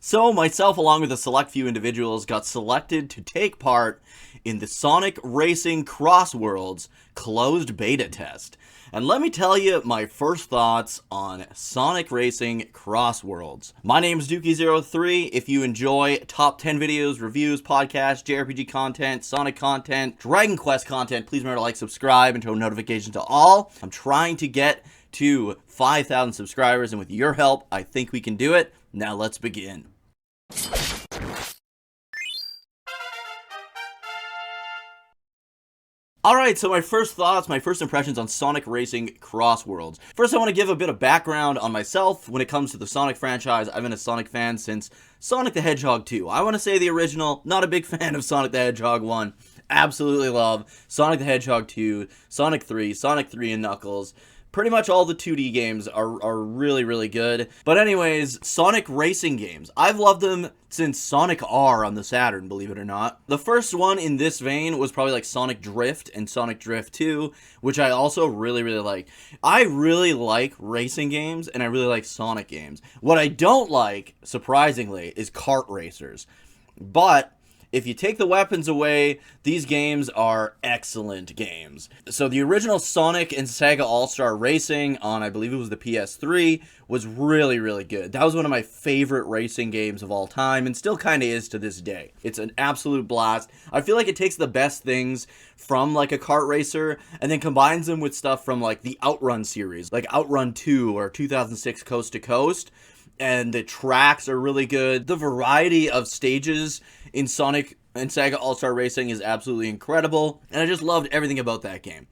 So myself, along with a select few individuals, got selected to take part in the Sonic Racing Crossworlds closed beta test. And let me tell you my first thoughts on Sonic Racing Crossworlds. My name is Dookie03. If you enjoy top 10 videos, reviews, podcasts, JRPG content, Sonic content, Dragon Quest content, please remember to like, subscribe, and turn notifications to all. I'm trying to get to 5,000 subscribers, and with your help, I think we can do it. Now let's begin. Alright, so my first thoughts, my first impressions on Sonic Racing Crossworlds. First, I want to give a bit of background on myself when it comes to the Sonic franchise. I've been a Sonic fan since Sonic the Hedgehog 2. I want to say the original, not a big fan of Sonic the Hedgehog 1. Absolutely love Sonic the Hedgehog 2, Sonic 3, Sonic 3 and Knuckles. Pretty much all the 2D games are really, really good. But anyways, Sonic racing games. I've loved them since Sonic R on the Saturn, believe it or not. The first one in this vein was probably like Sonic Drift and Sonic Drift 2, which I also really, really like. I really like racing games, and I really like Sonic games. What I don't like, surprisingly, is kart racers. But if you take the weapons away, these games are excellent games. So the original Sonic and Sega All-Star Racing on, I believe it was the PS3, was really, really good. That was one of my favorite racing games of all time, and still kind of is to this day. It's an absolute blast. I feel like it takes the best things from like a kart racer, and then combines them with stuff from like the Outrun series, like Outrun 2 or 2006 Coast to Coast. And the tracks are really good. The variety of stages in Sonic and Sega All-Star Racing is absolutely incredible. And I just loved everything about that game.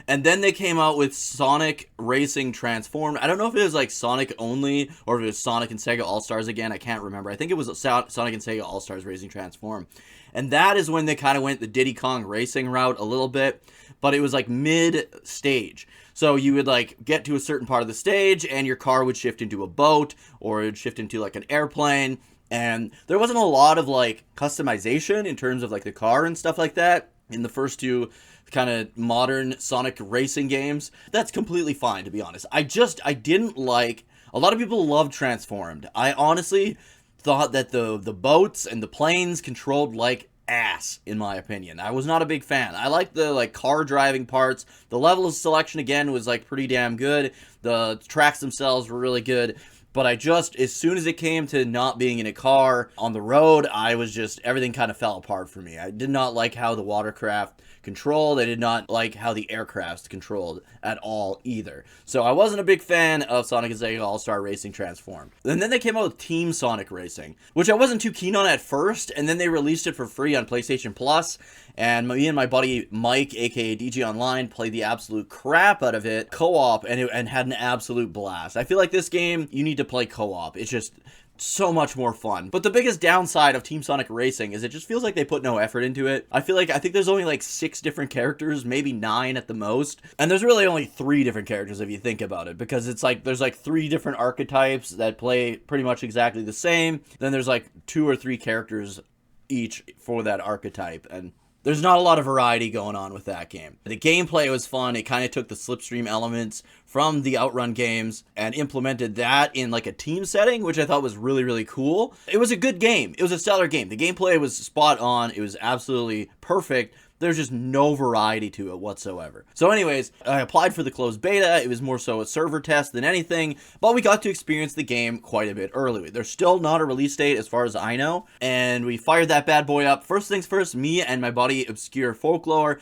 And then they came out with Sonic Racing Transformed. I don't know if it was like Sonic only or if it was Sonic and Sega All-Stars again. I can't remember. I think it was Sonic and Sega All-Stars Racing Transformed. And that is when they kind of went the Diddy Kong Racing route a little bit. But it was like mid-stage. So you would like get to a certain part of the stage and your car would shift into a boat or it would shift into like an airplane. And there wasn't a lot of like customization in terms of like the car and stuff like that in the first two kind of modern Sonic racing games. That's completely fine, to be honest. I didn't like, a lot of people love Transformed. I honestly thought that the boats and the planes controlled like ass, in my opinion. I was not a big fan. I liked the like car driving parts. The level of selection again was like pretty damn good. The tracks themselves were really good. But I just, as soon as it came to not being in a car on the road, I was just, everything kind of fell apart for me. I did not like how the watercraft controlled. I did not like how the aircraft controlled at all either. So I wasn't a big fan of Sonic and Sega All-Star Racing Transformed. And then they came out with Team Sonic Racing, which I wasn't too keen on at first, and then they released it for free on PlayStation Plus, and me and my buddy Mike, aka DG Online, played the absolute crap out of it co-op, and had an absolute blast. I feel like this game, you need to play co-op. It's just so much more fun. But the biggest downside of Team Sonic Racing is it just feels like they put no effort into it. I think there's only like 6 different characters, maybe 9 at the most. And there's really only 3 different characters if you think about it, because it's like there's like 3 different archetypes that play pretty much exactly the same. Then there's like 2 or 3 characters each for that archetype, and there's not a lot of variety going on with that game. The gameplay was fun. It kind of took the slipstream elements from the Outrun games and implemented that in like a team setting, which I thought was really, really cool. It was a good game. It was a stellar game. The gameplay was spot on. It was absolutely perfect. There's just no variety to it whatsoever. So anyways, I applied for the closed beta. It was more so a server test than anything, but we got to experience the game quite a bit early. There's still not a release date as far as I know, and we fired that bad boy up. First things first, me and my buddy Obscure Folklore,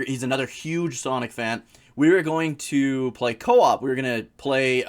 he's another huge Sonic fan. We were going to play co-op. We were going to play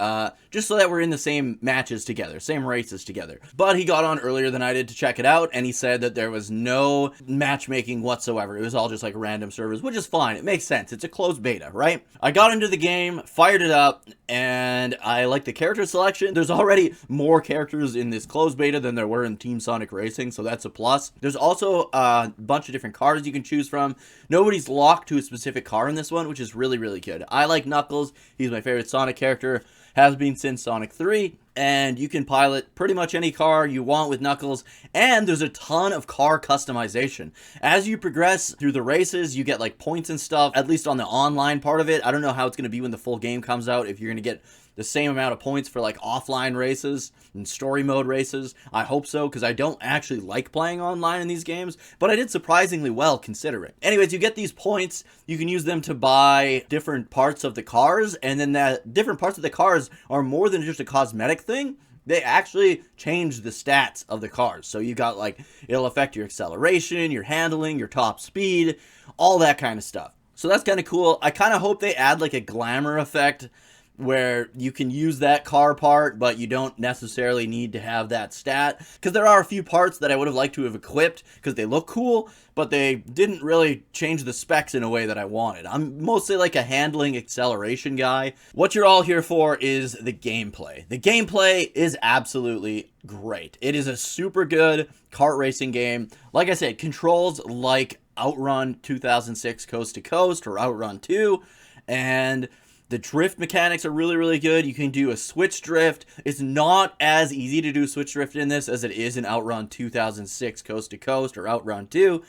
just so that we're in the same matches together, same races together. But he got on earlier than I did to check it out, and he said that there was no matchmaking whatsoever. It was all just like random servers, which is fine. It makes sense. It's a closed beta, right? I got into the game, fired it up, and I like the character selection. There's already more characters in this closed beta than there were in Team Sonic Racing, so that's a plus. There's also a bunch of different cars you can choose from. Nobody's locked to a specific car in this one, which is really, really good. I like Knuckles. He's my favorite Sonic character. Has been since Sonic 3. And you can pilot pretty much any car you want with Knuckles. And there's a ton of car customization. As you progress through the races, you get like points and stuff, at least on the online part of it. I don't know how it's going to be when the full game comes out, if you're going to get the same amount of points for like offline races and story mode races. I hope so, because I don't actually like playing online in these games, but I did surprisingly well considering. Anyways, you get these points, you can use them to buy different parts of the cars, and then that different parts of the cars are more than just a cosmetic thing. They actually change the stats of the cars. So you got like, it'll affect your acceleration, your handling, your top speed, all that kind of stuff. So that's kind of cool. I kind of hope they add like a glamour effect where you can use that car part, but you don't necessarily need to have that stat. Because there are a few parts that I would have liked to have equipped because they look cool, but they didn't really change the specs in a way that I wanted. I'm mostly like a handling acceleration guy. What you're all here for is the gameplay. The gameplay is absolutely great. It is a super good kart racing game. Like I said, controls like Outrun 2006 Coast to Coast or Outrun 2, and the drift mechanics are really, really good. You can do a switch drift. It's not as easy to do switch drift in this as it is in Outrun 2006 Coast to Coast or Outrun 2.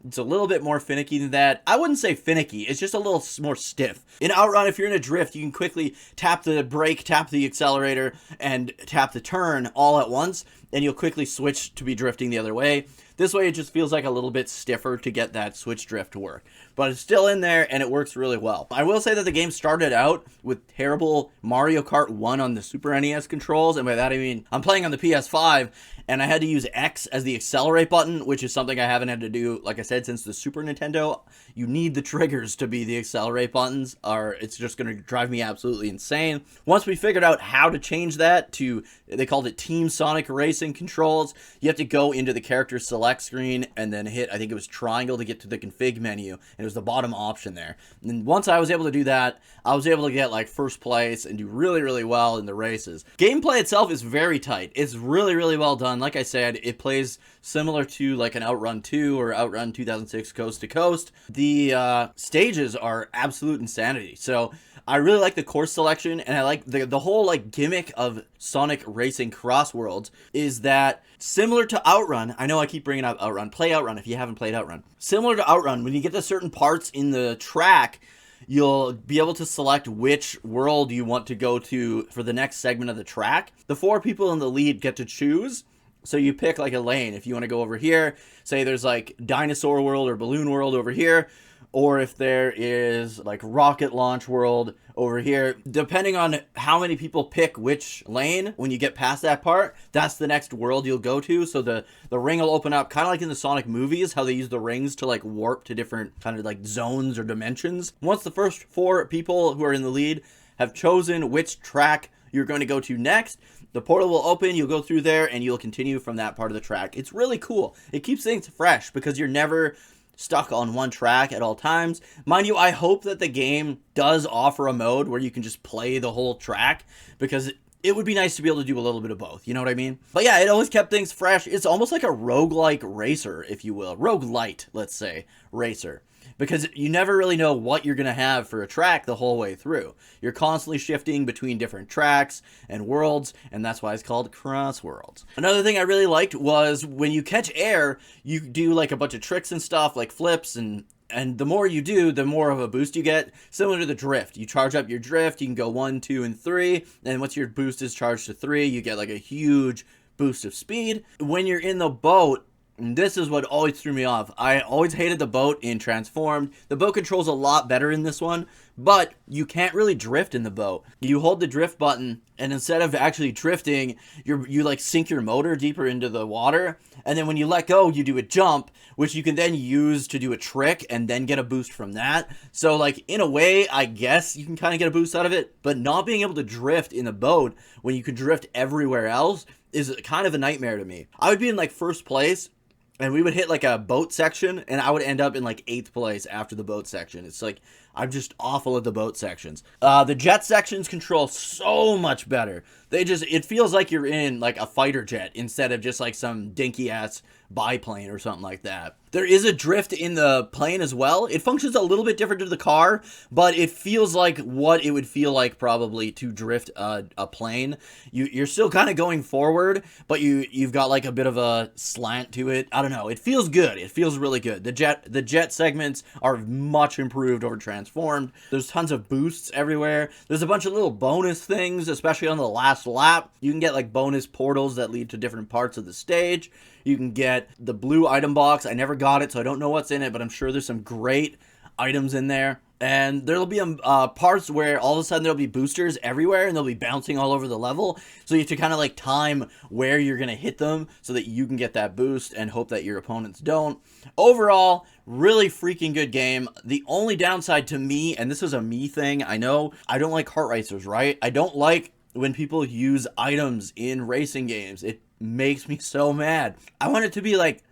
It's a little bit more finicky than that. I wouldn't say finicky. It's just a little more stiff. In Outrun, if you're in a drift, you can quickly tap the brake, tap the accelerator, and tap the turn all at once, and you'll quickly switch to be drifting the other way. This way, it just feels like a little bit stiffer to get that switch drift to work. But it's still in there, and it works really well. I will say that the game started out with terrible Mario Kart 1 on the Super NES controls, and by that I mean I'm playing on the PS5, and I had to use X as the accelerate button, which is something I haven't had to do, like I said, since the Super Nintendo. You need the triggers to be the accelerate buttons, or it's just going to drive me absolutely insane. Once we figured out how to change that to, they called it Team Sonic Racing controls, you have to go into the character select screen and then hit, I think it was triangle to get to the config menu, and it was the bottom option there. And once I was able to do that, I was able to get like first place and do really, really well in the races. Gameplay itself is very tight. It's really, really well done. Like I said, it plays similar to like an Outrun 2 or Outrun 2006 Coast to Coast. The stages are absolute insanity. So I really like the course selection, and I like the whole like gimmick of Sonic Racing Crossworlds is that similar to Outrun, I know I keep bringing up Outrun, play Outrun if you haven't played Outrun. Similar to Outrun, when you get to certain parts in the track, you'll be able to select which world you want to go to for the next segment of the track. The 4 people in the lead get to choose. So you pick like a lane. If you want to go over here, say there's like Dinosaur World or Balloon World over here, or if there is like Rocket Launch World over here, depending on how many people pick which lane, when you get past that part, that's the next world you'll go to. So the ring will open up, kind of like in the Sonic movies, how they use the rings to like warp to different kind of like zones or dimensions. Once the first 4 people who are in the lead have chosen which track you're going to go to next, the portal will open, you'll go through there, and you'll continue from that part of the track. It's really cool. It keeps things fresh because you're never stuck on one track at all times. Mind you, I hope that the game does offer a mode where you can just play the whole track, because it would be nice to be able to do a little bit of both, you know what I mean? But yeah, it always kept things fresh. It's almost like a roguelike racer, if you will. Roguelite, let's say, racer. Because you never really know what you're going to have for a track the whole way through. You're constantly shifting between different tracks and worlds, and that's why it's called Crossworlds. Another thing I really liked was when you catch air, you do like a bunch of tricks and stuff, like flips, and the more you do, the more of a boost you get. Similar to the drift. You charge up your drift, you can go 1, 2, and 3, and once your boost is charged to 3, you get like a huge boost of speed. When you're in the boat, and this is what always threw me off. I always hated the boat in Transformed. The boat controls a lot better in this one, but you can't really drift in the boat. You hold the drift button, and instead of actually drifting, you like sink your motor deeper into the water, and then when you let go, you do a jump, which you can then use to do a trick and then get a boost from that. So like in a way, I guess you can kind of get a boost out of it, but not being able to drift in the boat when you can drift everywhere else is kind of a nightmare to me. I would be in like first place, and we would hit like a boat section, and I would end up in like 8th place after the boat section. It's like, I'm just awful at the boat sections. The jet sections control so much better. It feels like you're in like a fighter jet instead of just like some dinky ass biplane or something like that. There is a drift in the plane as well. It functions a little bit different to the car, but it feels like what it would feel like probably to drift a plane. You're still kind of going forward, but you've got like a bit of a slant to it. I don't know. It feels good. It feels really good. The jet segments are much improved over Transformers. transformed. There's tons of boosts everywhere. There's a bunch of little bonus things, especially on the last lap. You can get like bonus portals that lead to different parts of the stage. You can get the blue item box. I never got it, so I don't know what's in it, but I'm sure there's some great items in there. And there'll be parts where all of a sudden there'll be boosters everywhere and they'll be bouncing all over the level. So you have to kind of like time where you're going to hit them so that you can get that boost and hope that your opponents don't. Overall, really freaking good game. The only downside to me, and this is a me thing, I know, I don't like kart racers, right? I don't like when people use items in racing games. It makes me so mad. I want it to be like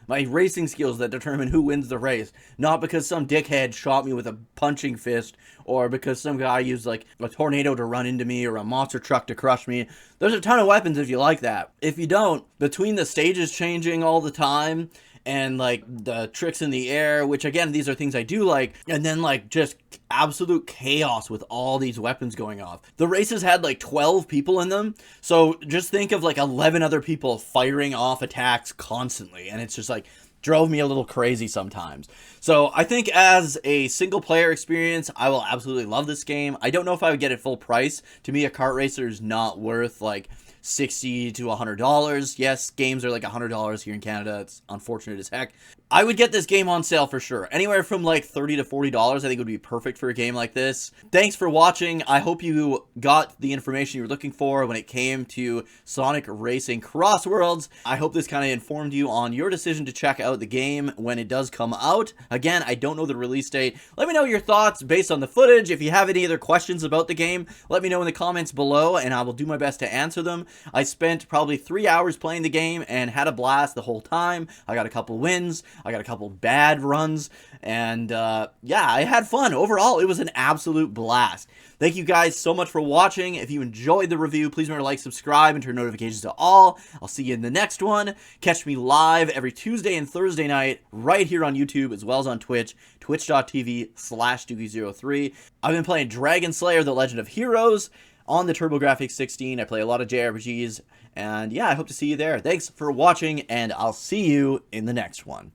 my racing skills that determine who wins the race, not because some dickhead shot me with a punching fist or because some guy used like a tornado to run into me or a monster truck to crush me. There's a ton of weapons if you like that. If you don't, between the stages changing all the time and like the tricks in the air, which again, these are things I do like, and then like just absolute chaos with all these weapons going off. The races had like 12 people in them, so just think of like 11 other people firing off attacks constantly, and it's just like drove me a little crazy sometimes. So I think as a single player experience, I will absolutely love this game. I don't know if I would get it full price. To me, a kart racer is not worth like $60 to $100. Yes, games are like $100 here in Canada. It's unfortunate as heck. I would get this game on sale for sure. Anywhere from like $30 to $40 I think would be perfect for a game like this. Thanks for watching. I hope you got the information you were looking for when it came to Sonic Racing Crossworlds. I hope this kind of informed you on your decision to check out the game when it does come out. Again, I don't know the release date. Let me know your thoughts based on the footage. If you have any other questions about the game, let me know in the comments below and I will do my best to answer them. I spent probably 3 hours playing the game and had a blast the whole time. I got a couple wins. I got a couple bad runs, and yeah, I had fun. Overall, it was an absolute blast. Thank you guys so much for watching. If you enjoyed the review, please remember to like, subscribe, and turn notifications to all. I'll see you in the next one. Catch me live every Tuesday and Thursday night right here on YouTube as well as on Twitch, twitch.tv/Doogie03. I've been playing Dragon Slayer: The Legend of Heroes on the TurboGrafx 16. I play a lot of JRPGs, and yeah, I hope to see you there. Thanks for watching, and I'll see you in the next one.